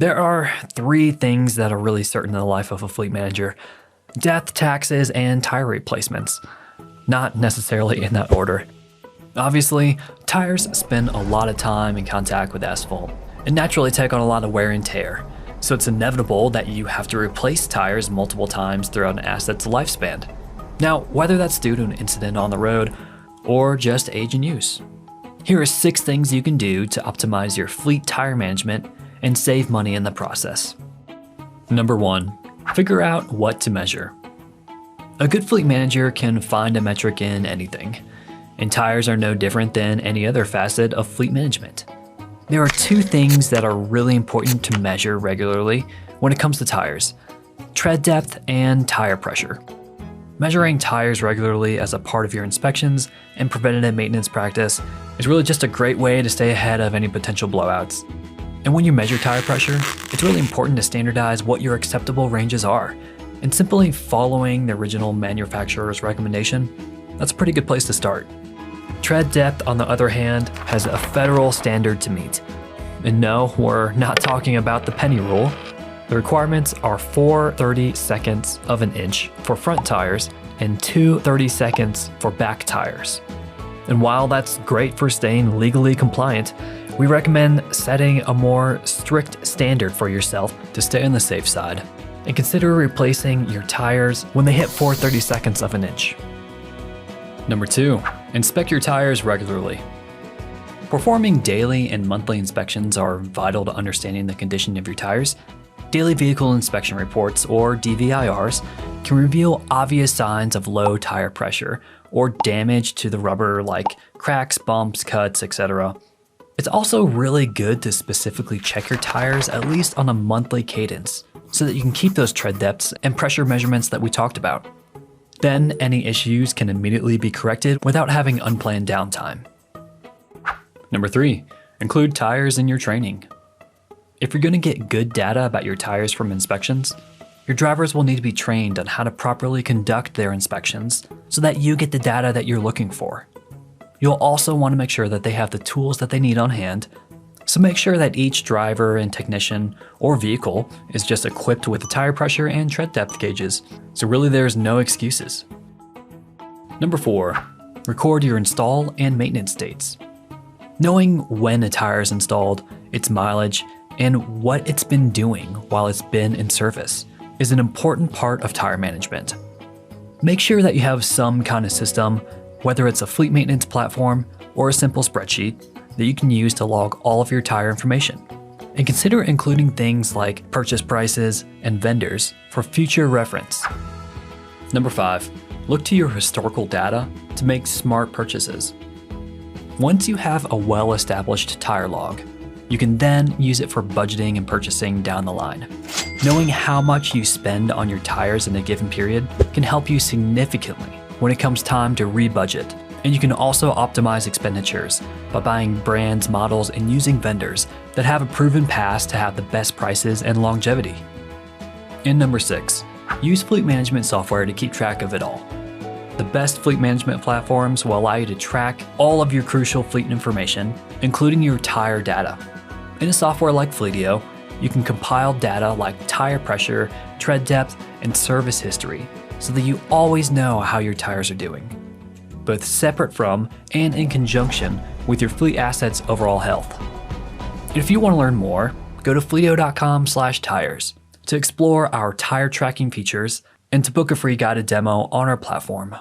There are three things that are really certain in the life of a fleet manager: death, taxes, and tire replacements. Not necessarily in that order. Obviously, tires spend a lot of time in contact with asphalt and naturally take on a lot of wear and tear, so it's inevitable that you have to replace tires multiple times throughout an asset's lifespan. Now, whether that's due to an incident on the road or just age and use. Here are 6 things you can do to optimize your fleet tire management and save money in the process. Number 1, figure out what to measure. A good fleet manager can find a metric in anything, and tires are no different than any other facet of fleet management. There are 2 things that are really important to measure regularly when it comes to tires: tread depth and tire pressure. Measuring tires regularly as a part of your inspections and preventative maintenance practice is really just a great way to stay ahead of any potential blowouts. And when you measure tire pressure, it's really important to standardize what your acceptable ranges are, and simply following the original manufacturer's recommendation, that's a pretty good place to start. Tread depth, on the other hand, has a federal standard to meet. And no, we're not talking about the penny rule. The requirements are 4 30-seconds of an inch for front tires and 2 30-seconds for back tires. And while that's great for staying legally compliant, we recommend setting a more strict standard for yourself to stay on the safe side, and consider replacing your tires when they hit 4 30-seconds of an inch. Number 2, inspect your tires regularly. Performing daily and monthly inspections are vital to understanding the condition of your tires. Daily Vehicle Inspection Reports, or DVIRs, can reveal obvious signs of low tire pressure or damage to the rubber like cracks, bumps, cuts, etc. It's also really good to specifically check your tires at least on a monthly cadence so that you can keep those tread depths and pressure measurements that we talked about. Then any issues can immediately be corrected without having unplanned downtime. Number 3, include tires in your training. If you're going to get good data about your tires from inspections, your drivers will need to be trained on how to properly conduct their inspections so that you get the data that you're looking for. You'll also want to make sure that they have the tools that they need on hand, so make sure that each driver and technician or vehicle is just equipped with the tire pressure and tread depth gauges, so really there's no excuses. Number 4, record your install and maintenance dates. Knowing when a tire is installed, its mileage, and what it's been doing while it's been in service is an important part of tire management. Make sure that you have some kind of system, whether it's a fleet maintenance platform or a simple spreadsheet, that you can use to log all of your tire information. And consider including things like purchase prices and vendors for future reference. Number 5, look to your historical data to make smart purchases. Once you have a well-established tire log, you can then use it for budgeting and purchasing down the line. Knowing how much you spend on your tires in a given period can help you significantly when it comes time to re-budget. And you can also optimize expenditures by buying brands, models, and using vendors that have a proven past to have the best prices and longevity. And number 6, use fleet management software to keep track of it all. The best fleet management platforms will allow you to track all of your crucial fleet information, including your tire data. In a software like Fleetio, you can compile data like tire pressure, tread depth, and service history so that you always know how your tires are doing, both separate from and in conjunction with your fleet asset's overall health. If you want to learn more, go to fleetio.com/tires to explore our tire tracking features and to book a free guided demo on our platform.